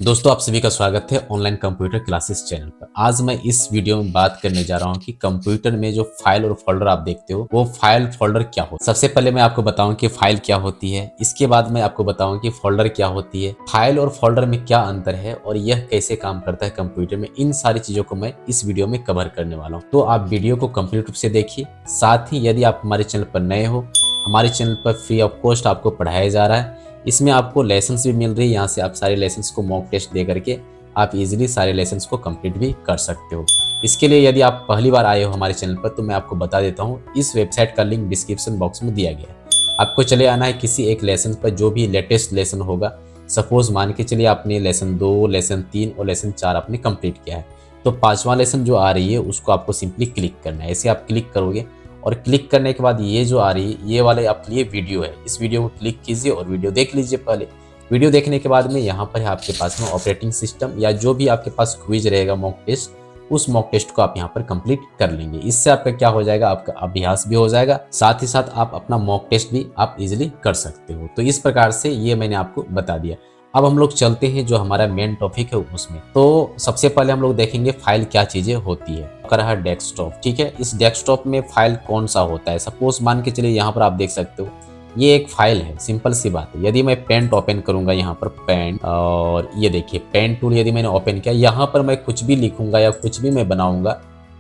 दोस्तों, आप सभी का स्वागत है ऑनलाइन कंप्यूटर क्लासेस चैनल पर। आज मैं इस वीडियो में बात करने जा रहा हूं कि कंप्यूटर में जो फाइल और फोल्डर आप देखते हो वो फाइल फोल्डर क्या हो। सबसे पहले मैं आपको बताऊं कि फाइल क्या होती है, इसके बाद मैं आपको बताऊं कि फोल्डर क्या होती है, फाइल और फोल्डर में क्या अंतर है और यह कैसे काम करता है कंप्यूटर में। इन सारी चीजों को मैं इस वीडियो में कवर करने वाला हूँ, तो आप वीडियो को कंप्लीट रूप से देखिए। साथ ही यदि आप हमारे चैनल पर नए हो, हमारे चैनल पर फ्री ऑफ कॉस्ट आपको पढ़ाया जा रहा है। इसमें आपको लेसन्स भी मिल रही है, यहाँ से आप सारे लेसन्स को मॉक टेस्ट दे करके आप इजीली सारे लेसन्स को कंप्लीट भी कर सकते हो। इसके लिए यदि आप पहली बार आए हो हमारे चैनल पर तो मैं आपको बता देता हूँ, इस वेबसाइट का लिंक डिस्क्रिप्शन बॉक्स में दिया गया है। आपको चले आना है किसी एक लेसन पर, जो भी लेटेस्ट लेसन होगा। सपोज मान के चलिए आपने लेसन 2, लेसन 3 और लेसन 4 आपने कंप्लीट किया है, तो 5वां लेसन जो आ रही है उसको आपको सिंपली क्लिक करना है। ऐसे आप क्लिक करोगे और क्लिक करने के बाद ये जो आ रही है ये वाले आपके लिए वीडियो है, इस वीडियो को क्लिक कीजिए और वीडियो देख लीजिए। पहले वीडियो देखने के बाद में यहाँ पर है आपके पास में ऑपरेटिंग सिस्टम या जो भी आपके पास क्विज रहेगा मॉक टेस्ट, उस मॉक टेस्ट को आप यहाँ पर कंप्लीट कर लेंगे। इससे आपका क्या हो जाएगा, आपका अभ्यास भी हो जाएगा, साथ ही साथ आप अपना मॉक टेस्ट भी आप इजीली कर सकते हो। तो इस प्रकार से ये मैंने आपको बता दिया। अब हम लोग चलते हैं जो हमारा मेन टॉपिक है उसमें। तो सबसे पहले हम लोग देखेंगे फाइल क्या चीजें होती है। कर रहा है डेस्कटॉप, ठीक है। इस डेस्कटॉप में फाइल कौन सा होता है, सपोज मान के चलिए यहाँ पर आप देख सकते हो ये एक फाइल है। सिंपल सी बात है, यदि मैं पेंट ओपन करूंगा यहाँ पर पेंट, और ये देखिए पेंट टूल यदि मैंने ओपन किया, यहाँ पर मैं कुछ भी लिखूंगा या कुछ भी मैं बनाऊंगा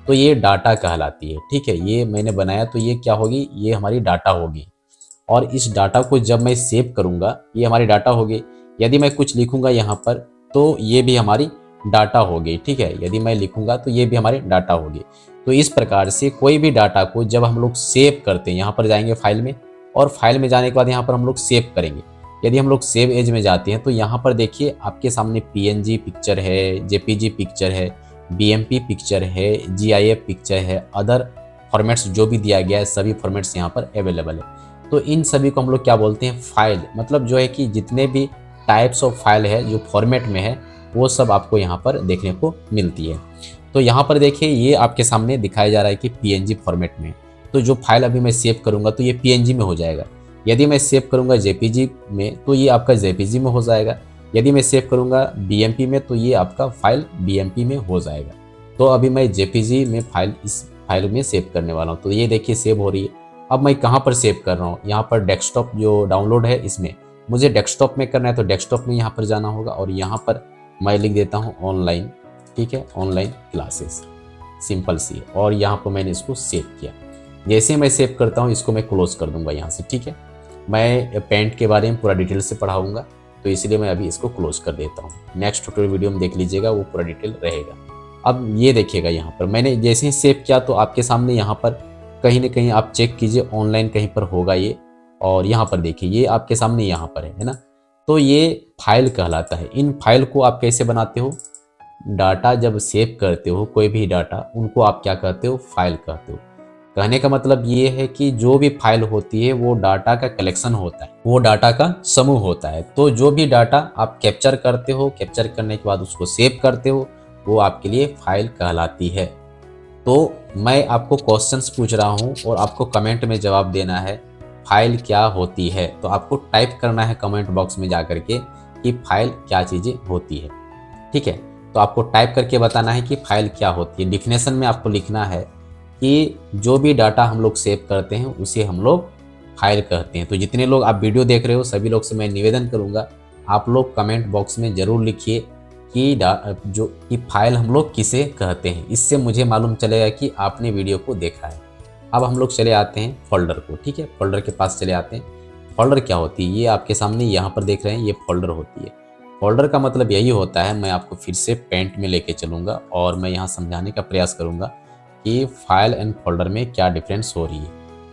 तो ये डाटा कहलाती है, ठीक है। ये मैंने बनाया तो ये क्या होगी, ये हमारी डाटा होगी। और इस डाटा को जब मैं सेव करूंगा ये हमारी डाटा होगी। यदि मैं कुछ लिखूंगा यहाँ पर तो ये भी हमारी डाटा होगी, ठीक है। यदि मैं लिखूंगा तो ये भी हमारी डाटा होगी। तो इस प्रकार से कोई भी डाटा को जब हम लोग सेव करते हैं, यहाँ पर जाएंगे फाइल में, और फाइल में जाने के बाद यहाँ पर हम लोग सेव करेंगे। यदि हम लोग सेव एज में जाते हैं तो यहाँ पर देखिए आपके सामने पीएनजी पिक्चर है, जेपीजी पिक्चर है, बीएमपी पिक्चर है, जीआईएफ पिक्चर है, अदर फॉर्मेट्स जो भी दिया गया है सभी फॉर्मेट्स यहाँ पर अवेलेबल है। तो इन सभी को हम लोग क्या बोलते हैं, फाइल। मतलब जो है कि जितने भी टाइप्स ऑफ फाइल है जो फॉर्मेट में है वो सब आपको यहाँ पर देखने को मिलती है। तो यहाँ पर देखिए ये आपके सामने दिखाया जा रहा है कि पीएनजी फॉर्मेट में, तो जो फाइल अभी मैं सेव करूँगा तो ये पीएनजी में हो जाएगा। यदि मैं सेव करूँगा जेपीजी में तो ये आपका जेपीजी में हो जाएगा। यदि मैं सेव करूँगा बीएमपी में तो ये आपका फाइल बीएमपी में हो जाएगा। तो अभी मैं जेपीजी में फाइल इस फाइल में सेव करने वाला हूँ। तो ये देखिए सेव हो रही है। अब मैं कहाँ पर सेव कर रहा हूँ, यहाँ पर डेस्कटॉप जो डाउनलोड है इसमें मुझे डेस्कटॉप में करना है, तो डेस्कटॉप में यहाँ पर जाना होगा और यहाँ पर मैं लिख देता हूँ ऑनलाइन, ठीक है, ऑनलाइन क्लासेस, सिंपल सी है। और यहाँ पर मैंने इसको सेव किया। जैसे मैं सेव करता हूँ इसको मैं क्लोज कर दूंगा यहाँ से, ठीक है। मैं पेंट के बारे में पूरा डिटेल से पढ़ाऊंगा तो इसलिए मैं अभी इसको क्लोज कर देता हूँ। नेक्स्ट ट्यूटोरियल वीडियो में देख लीजिएगा, वो पूरा डिटेल रहेगा। अब ये देखिएगा यहाँ पर मैंने जैसे ही सेव किया तो आपके सामने यहाँ पर कहीं ना कहीं आप चेक कीजिए ऑनलाइन कहीं पर होगा ये, और यहाँ पर देखिए ये आपके सामने यहाँ पर है ना। तो ये फाइल कहलाता है। इन फाइल को आप कैसे बनाते हो, डाटा जब सेव करते हो कोई भी डाटा, उनको आप क्या कहते हो, फाइल कहते हो। कहने का मतलब ये है कि जो भी फाइल होती है वो डाटा का कलेक्शन होता है, वो डाटा का समूह होता है। तो जो भी डाटा आप कैप्चर करते हो, कैप्चर करने के बाद उसको सेव करते हो, वो आपके लिए फाइल कहलाती है। तो मैं आपको क्वेश्चंस पूछ रहा हूँ और आपको कमेंट में जवाब देना है फाइल क्या होती है। तो आपको टाइप करना है कमेंट बॉक्स में जाकर के कि फाइल क्या चीज़ें होती है, ठीक है। तो आपको टाइप करके बताना है कि फाइल क्या होती है। डिफिनेशन में आपको लिखना है कि जो भी डाटा हम लोग सेव करते हैं उसे हम लोग फाइल कहते हैं। तो जितने लोग आप वीडियो देख रहे हो सभी लोग से मैं निवेदन करूंगा, आप लोग कमेंट बॉक्स में ज़रूर लिखिए कि फाइल हम लोग किसे कहते हैं। इससे मुझे मालूम चलेगा कि आपने वीडियो को देखा है। अब हम लोग चले आते हैं फोल्डर को, ठीक है। फोल्डर के पास चले आते हैं। फोल्डर क्या होती है, ये आपके सामने यहाँ पर देख रहे हैं, ये फोल्डर होती है। फोल्डर का मतलब यही होता है, मैं आपको फिर से पेंट में लेके चलूँगा और मैं यहाँ समझाने का प्रयास करूँगा कि फाइल एंड फोल्डर में क्या डिफरेंस हो रही है।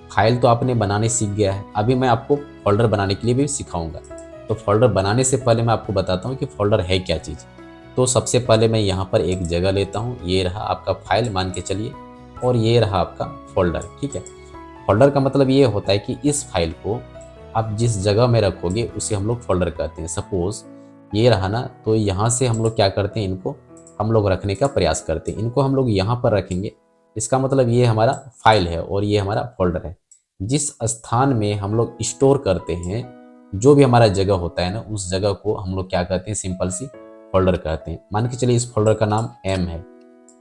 फाइल तो आपने बनाने सीख गया है, अभी मैं आपको फोल्डर बनाने के लिए भी सिखाऊंगा। तो फोल्डर बनाने से पहले मैं आपको बताता हूँ कि फोल्डर है क्या चीज़। तो सबसे पहले मैं यहाँ पर एक जगह लेता हूँ, ये रहा आपका फाइल मान के चलिए, और ये रहा आपका फोल्डर, ठीक है। फोल्डर का मतलब ये होता है कि इस फाइल को आप जिस जगह में रखोगे उसे हम लोग फोल्डर कहते हैं। सपोज ये रहा ना, तो यहाँ से हम लोग क्या करते हैं, इनको हम लोग रखने का प्रयास करते हैं। इनको हम लोग यहाँ पर रखेंगे, इसका मतलब ये हमारा फाइल है और ये हमारा फोल्डर है। जिस स्थान में हम लोग स्टोर करते हैं, जो भी हमारा जगह होता है ना, उस जगह को हम लोग क्या कहते हैं, सिंपल सी फोल्डर कहते हैं। मान के चलिए इस फोल्डर का नाम एम है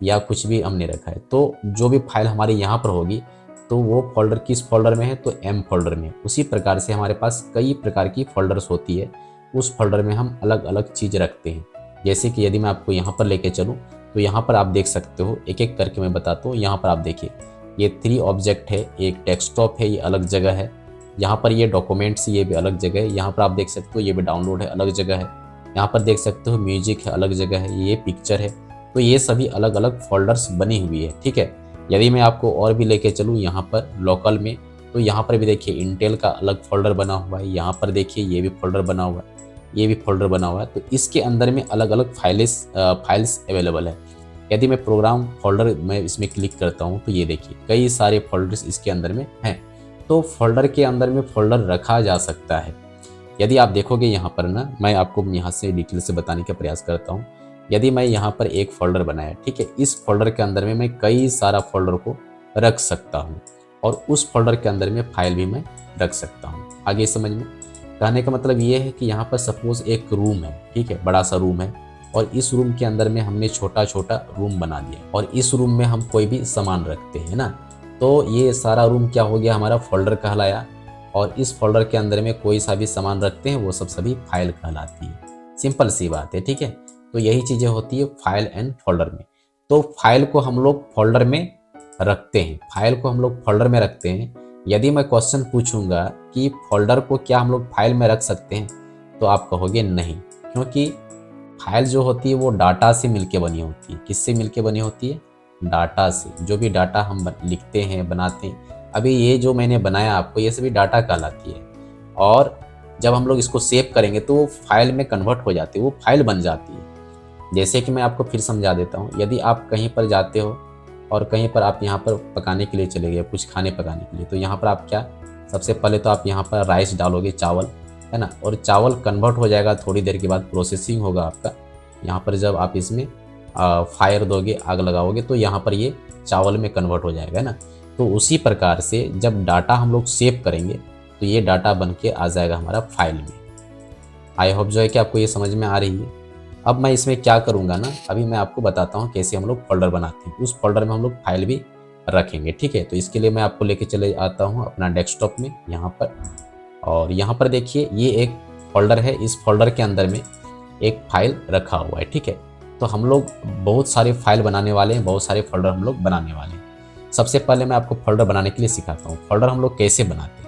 या कुछ भी हमने रखा है, तो जो भी फाइल हमारी यहाँ पर होगी तो वो फोल्डर किस फोल्डर में है, तो एम फोल्डर में। उसी प्रकार से हमारे पास कई प्रकार की फोल्डर्स होती है, उस फोल्डर में हम अलग अलग चीज़ रखते हैं। जैसे कि यदि मैं आपको यहाँ पर लेके चलूँ तो यहाँ पर आप देख सकते हो, एक एक करके मैं बताता हूँ। यहाँ पर आप देखिए ये 3 ऑब्जेक्ट है, एक डेस्कटॉप है, ये अलग जगह है। यहाँ पर ये डॉक्यूमेंट्स, ये भी अलग जगह है। यहाँ पर आप देख सकते हो ये भी डाउनलोड है, अलग जगह है। यहाँ पर देख सकते हो म्यूजिक है, अलग जगह है। ये पिक्चर है। तो ये सभी अलग अलग फोल्डर्स बनी हुई है, ठीक है। यदि मैं आपको और भी लेके चलूँ यहाँ पर लोकल में, तो यहाँ पर भी देखिए इंटेल का अलग फोल्डर बना हुआ है। यहाँ पर देखिए ये भी फोल्डर बना हुआ है, ये भी फोल्डर बना हुआ है। तो इसके अंदर में अलग अलग फाइल्स अवेलेबल है। यदि मैं प्रोग्राम फोल्डर में इसमें क्लिक करता हूँ तो ये देखिए कई सारे फोल्डर्स इसके अंदर में हैं। तो फोल्डर के अंदर में फोल्डर रखा जा सकता है। यदि आप देखोगे यहाँ पर ना, मैं आपको यहाँ से डिटेल से बताने का प्रयास करता हूँ। यदि मैं यहाँ पर एक फोल्डर बनाया, ठीक है, इस फोल्डर के अंदर में मैं कई सारा फोल्डर को रख सकता हूँ और उस फोल्डर के अंदर में फाइल भी मैं रख सकता हूँ। आगे समझ में? कहने का मतलब ये है कि यहाँ पर सपोज एक रूम है, ठीक है, बड़ा सा रूम है, और इस रूम के अंदर में हमने छोटा छोटा रूम बना दिया और इस रूम में हम कोई भी सामान रखते हैं ना, तो ये सारा रूम क्या हो गया, हमारा फोल्डर कहलाया। और इस फोल्डर के अंदर में कोई सा भी सामान रखते हैं वो सब सभी फाइल कहलाती है। सिंपल सी बात है, ठीक है। तो यही चीज़ें होती है फाइल एंड फोल्डर में। तो फाइल को हम लोग फोल्डर में रखते हैं, फाइल को हम लोग फोल्डर में रखते हैं। यदि मैं क्वेश्चन पूछूंगा कि फोल्डर को क्या हम लोग फाइल में रख सकते हैं, तो आप कहोगे नहीं, क्योंकि फाइल जो होती है वो डाटा से मिलके बनी होती है। किससे मिलके बनी होती है? डाटा से। जो भी डाटा हम लिखते हैं, बनाते हैं, अभी ये जो मैंने बनाया आपको, ये सभी डाटा कहलाती है। और जब हम लोग इसको सेव करेंगे तो वो फाइल में कन्वर्ट हो जाती है, वो फाइल बन जाती है। जैसे कि मैं आपको फिर समझा देता हूँ। यदि आप कहीं पर जाते हो और कहीं पर आप यहाँ पर पकाने के लिए चले गए, कुछ खाने पकाने के लिए, तो यहाँ पर आप क्या, सबसे पहले तो आप यहाँ पर राइस डालोगे, चावल, है ना, और चावल कन्वर्ट हो जाएगा। थोड़ी देर के बाद प्रोसेसिंग होगा आपका। यहाँ पर जब आप इसमें फायर दोगे, आग लगाओगे, तो यहाँ पर ये चावल में कन्वर्ट हो जाएगा ना। तो उसी प्रकार से जब डाटा हम लोग सेव करेंगे तो ये डाटा बन के आ जाएगा हमारा फाइल में। आई होप जो है कि आपको ये समझ में आ रही है। अब मैं इसमें क्या करूँगा ना, अभी मैं आपको बताता हूँ कैसे हम लोग फोल्डर बनाते हैं। उस फोल्डर में हम लोग फाइल भी रखेंगे, ठीक है। तो इसके लिए मैं आपको लेके चले आता हूँ अपना डेस्कटॉप में यहाँ पर, और यहाँ पर देखिए ये एक फोल्डर है। इस फोल्डर के अंदर में एक फाइल रखा हुआ है, ठीक है। तो हम लोग बहुत सारे फाइल बनाने वाले हैं, बहुत सारे फोल्डर हम लोग बनाने वाले हैं। सबसे पहले मैं आपको फोल्डर बनाने के लिए सिखाता हूँ। फोल्डर हम लोग कैसे बनाते हैं।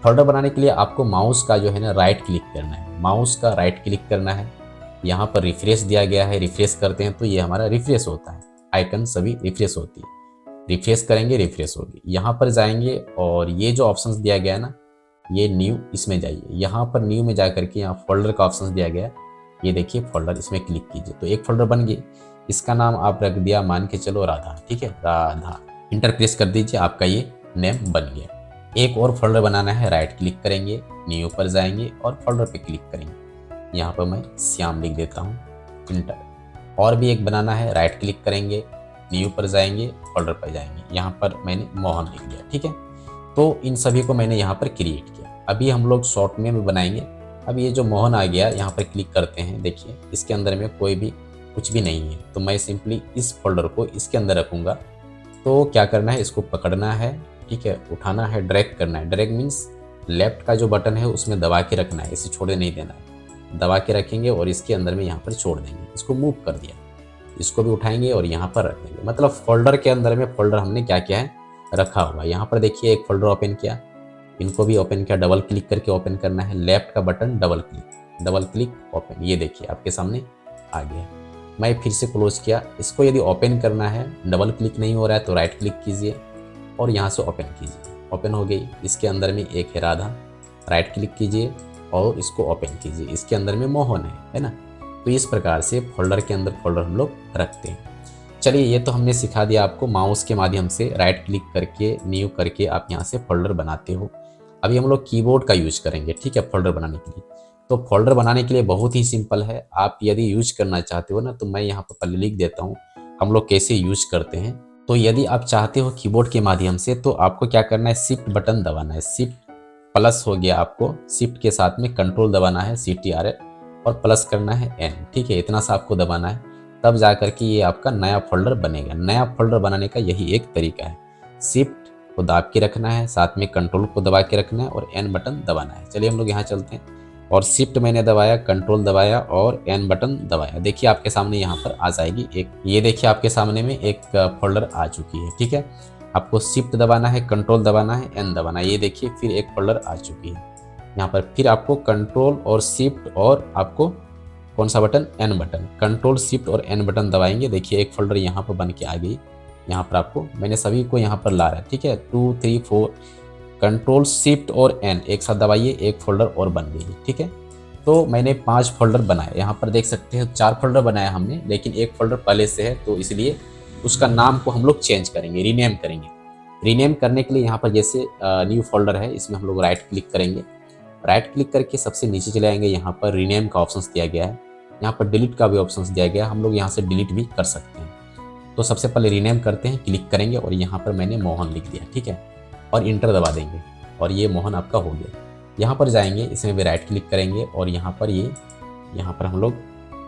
फोल्डर बनाने के लिए आपको माउस का जो है ना राइट क्लिक करना है, माउस का राइट क्लिक करना है। यहाँ पर रिफ्रेश दिया गया है, रिफ्रेश करते हैं तो ये हमारा रिफ्रेश होता है, आइकन सभी रिफ्रेश होती है। रिफ्रेश करेंगे, रिफ्रेश होगी। यहाँ पर जाएंगे और ये जो ऑप्शंस दिया गया है ना, ये न्यू, इसमें जाइए। यहाँ पर न्यू में जा करके यहाँ फोल्डर का ऑप्शंस दिया गया है, ये देखिए फोल्डर, इसमें क्लिक कीजिए तो एक फोल्डर बन गई। इसका नाम आप रख दिया, मान के चलो राधा, ठीक है, राधा। इंटर प्रेस कर दीजिए, आपका ये नेम बन गया। एक और फोल्डर बनाना है, राइट क्लिक करेंगे, न्यू पर जाएंगे और फोल्डर पे क्लिक करेंगे। यहाँ पर मैं श्याम लिख देता हूँ, इंटर। और भी एक बनाना है, राइट क्लिक करेंगे, न्यू पर जाएंगे, फोल्डर पर जाएंगे। यहाँ पर मैंने मोहन लिख दिया, ठीक है। तो इन सभी को मैंने यहाँ पर क्रिएट किया। अभी हम लोग शॉर्ट में बनाएंगे। अब ये जो मोहन आ गया, यहाँ पर क्लिक करते हैं, देखिए इसके अंदर में कोई भी कुछ भी नहीं है, तो मैं सिंपली इस फोल्डर को इसके अंदर रखूँगा। तो क्या करना है, इसको पकड़ना है, ठीक है, उठाना है, ड्रैग करना है। ड्रैग मीन्स लेफ्ट का जो बटन है उसमें दबा के रखना है, इसे छोड़े नहीं देना है। दबा के रखेंगे और इसके अंदर में यहाँ पर छोड़ देंगे। इसको मूव कर दिया, इसको भी उठाएंगे और यहाँ पर रख देंगे। मतलब फोल्डर के अंदर में फोल्डर हमने क्या किया है, रखा हुआ है। यहाँ पर देखिए एक फोल्डर ओपन किया, इनको भी ओपन किया, डबल क्लिक करके ओपन करना है। लेफ्ट का बटन डबल क्लिक ओपन, ये देखिए आपके सामने आ गया। मैं फिर से क्लोज किया। इसको यदि ओपन करना है, डबल क्लिक नहीं हो रहा है तो राइट क्लिक कीजिए और यहाँ से ओपन कीजिए। ओपन हो गई। इसके अंदर में एक है राधा, राइट क्लिक कीजिए और इसको ओपन कीजिए। इसके अंदर में मोहन है ना। तो इस प्रकार से फोल्डर के अंदर फोल्डर हम लोग रखते हैं। चलिए, ये तो हमने सिखा दिया आपको, माउस के माध्यम से राइट क्लिक करके न्यू करके आप यहाँ से फोल्डर बनाते हो। अभी हम लोग कीबोर्ड का यूज करेंगे, ठीक है, फोल्डर बनाने के लिए। तो फोल्डर बनाने के लिए बहुत ही सिंपल है। आप यदि यूज करना चाहते हो ना, तो मैं यहाँ पर पहले लिख देता हूँ हम लोग कैसे यूज करते हैं। तो यदि आप चाहते हो कीबोर्ड के माध्यम से, तो आपको क्या करना है, शिफ्ट बटन दबाना है। शिफ्ट प्लस हो गया, आपको शिफ्ट के साथ में कंट्रोल दबाना है, CTRL, और प्लस करना है n, ठीक है। इतना सा आपको दबाना है, तब जा करके ये आपका नया फोल्डर बनेगा। नया फोल्डर बनाने का यही एक तरीका है। शिफ्ट को दबा के रखना है, साथ में कंट्रोल को दबा के रखना है और n बटन दबाना है। चलिए हम लोग यहाँ चलते हैं और शिफ्ट मैंने दबाया, कंट्रोल दबाया और n बटन दबाया। देखिए आपके सामने यहाँ पर आ जाएगी एक, ये देखिए आपके सामने में एक फोल्डर आ चुकी है, ठीक है। आपको शिफ्ट दबाना है, कंट्रोल दबाना है, n दबाना है। ये देखिए फिर एक फोल्डर आ चुकी है यहाँ पर। फिर आपको कंट्रोल और शिफ्ट और आपको कौन सा button, n button, control shift और n बटन दबाएंगे। देखिए एक फोल्डर यहाँ पर बन के आ गई। यहाँ पर आपको मैंने सभी को यहाँ पर ला रहा है, ठीक है। 2 3 4 कंट्रोल शिफ्ट और n एक साथ दबाइए, एक फोल्डर और बन गई, ठीक है। तो मैंने 5 फोल्डर बनाए, यहाँ पर देख सकते हैं 4 फोल्डर बनाया हमने, लेकिन एक फोल्डर पहले से है तो इसलिए उसका नाम को हम लोग चेंज करेंगे, रीनेम करेंगे। रीनेम करने के लिए यहाँ पर जैसे न्यू फोल्डर है, इसमें हम लोग राइट क्लिक करेंगे। राइट क्लिक करके सबसे नीचे चले आएंगे, यहाँ पर रीनेम का ऑप्शन दिया गया है, यहाँ पर डिलीट का भी ऑप्शन दिया गया है। हम लोग यहाँ से डिलीट भी कर सकते हैं। तो सबसे पहले रीनेम करते हैं, क्लिक करेंगे और यहाँ पर मैंने मोहन लिख दिया, ठीक है, और इंटर दबा देंगे और ये मोहन आपका हो गया। यहाँ पर जाएंगे, इसमें भी राइट क्लिक करेंगे और यहाँ पर हम लोग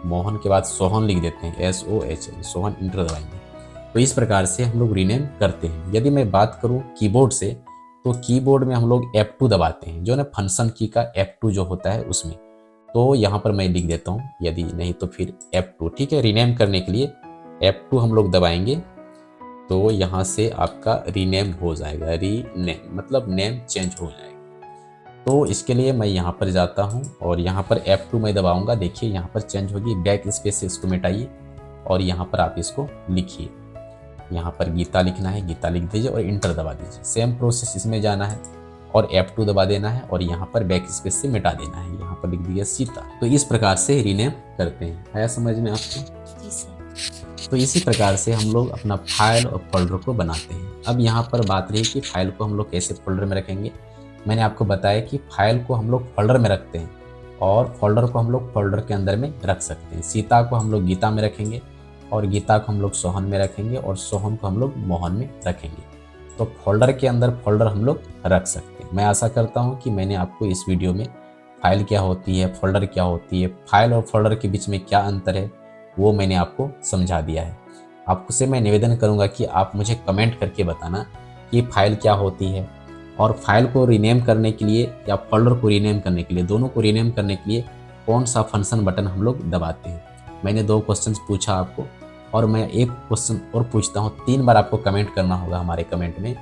मोहन के बाद सोहन लिख देते हैं, SOHN, सोहन, इंटर दबाएंगे। तो इस प्रकार से हम लोग रीनेम करते हैं। यदि मैं बात करूँ कीबोर्ड से, तो कीबोर्ड में हम लोग F2 दबाते हैं, जो ना फंक्शन की का F2 जो होता है उसमें। तो यहाँ पर मैं लिख देता हूँ, यदि नहीं तो फिर F2, ठीक है। रीनेम करने के लिए F2 हम लोग दबाएंगे तो यहाँ से आपका रीनेम हो जाएगा। रीनेम मतलब नेम चेंज हो जाएगा। तो इसके लिए मैं यहाँ पर जाता हूँ और यहाँ पर F2 मैं दबाऊंगा। देखिए यहाँ पर चेंज होगी, बैक स्पेस से इसको मिटाइए और यहाँ पर आप इसको लिखिए। यहाँ पर गीता लिखना है, गीता लिख दीजिए और इंटर दबा दीजिए। सेम प्रोसेस इसमें जाना है और F2 दबा देना है और यहाँ पर बैक स्पेस से मिटा देना है। यहाँ पर लिख दिया सीता। तो इस प्रकार से रीनेम करते हैं। आया समझ में आपको? जी सर। तो इसी प्रकार से हम लोग अपना फाइल और फोल्डर को बनाते हैं। अब यहाँ पर बात रही कि फाइल को हम लोग कैसे फोल्डर में रखेंगे। मैंने आपको बताया कि फाइल को हम लोग फोल्डर में रखते हैं और फोल्डर को हम लोग फोल्डर के अंदर में रख सकते हैं। सीता को हम लोग गीता में रखेंगे और गीता को हम लोग सोहन में रखेंगे और सोहन को हम लोग मोहन में रखेंगे। तो फोल्डर के अंदर फोल्डर हम लोग रख सकते हैं। मैं आशा करता हूँ कि मैंने आपको इस वीडियो में फाइल क्या होती है, फोल्डर क्या होती है, फाइल और फोल्डर के बीच में क्या अंतर है, वो मैंने आपको समझा दिया है। आपसे मैं निवेदन करूँगा कि आप मुझे कमेंट करके बताना कि फाइल क्या होती है और फाइल को रीनेम करने के लिए या फोल्डर को रीनेम करने के लिए, दोनों को रीनेम करने के लिए कौन सा फंक्शन बटन हम लोग दबाते हैं। मैंने 2 क्वेश्चन पूछा आपको और मैं एक क्वेश्चन और पूछता हूँ। 3 बार आपको कमेंट करना होगा हमारे कमेंट में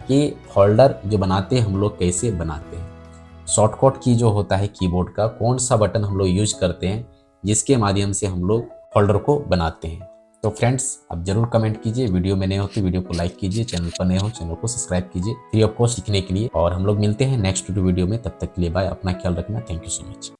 कि फोल्डर जो बनाते हैं हम लोग कैसे बनाते हैं। शॉर्टकट की जो होता है कीबोर्ड का, कौन सा बटन हम लोग यूज करते हैं जिसके माध्यम से हम लोग फोल्डर को बनाते हैं। तो फ्रेंड्स आप जरूर कमेंट कीजिए। वीडियो में नए हो तो वीडियो को लाइक कीजिए, चैनल पर नए हो चैनल को सब्सक्राइब कीजिए फ्री ऑफ कॉस्ट सीखने के लिए। और हम लोग मिलते हैं नेक्स्ट वीडियो में। तब तक के लिए बाय, अपना ख्याल रखना। Thank you so much.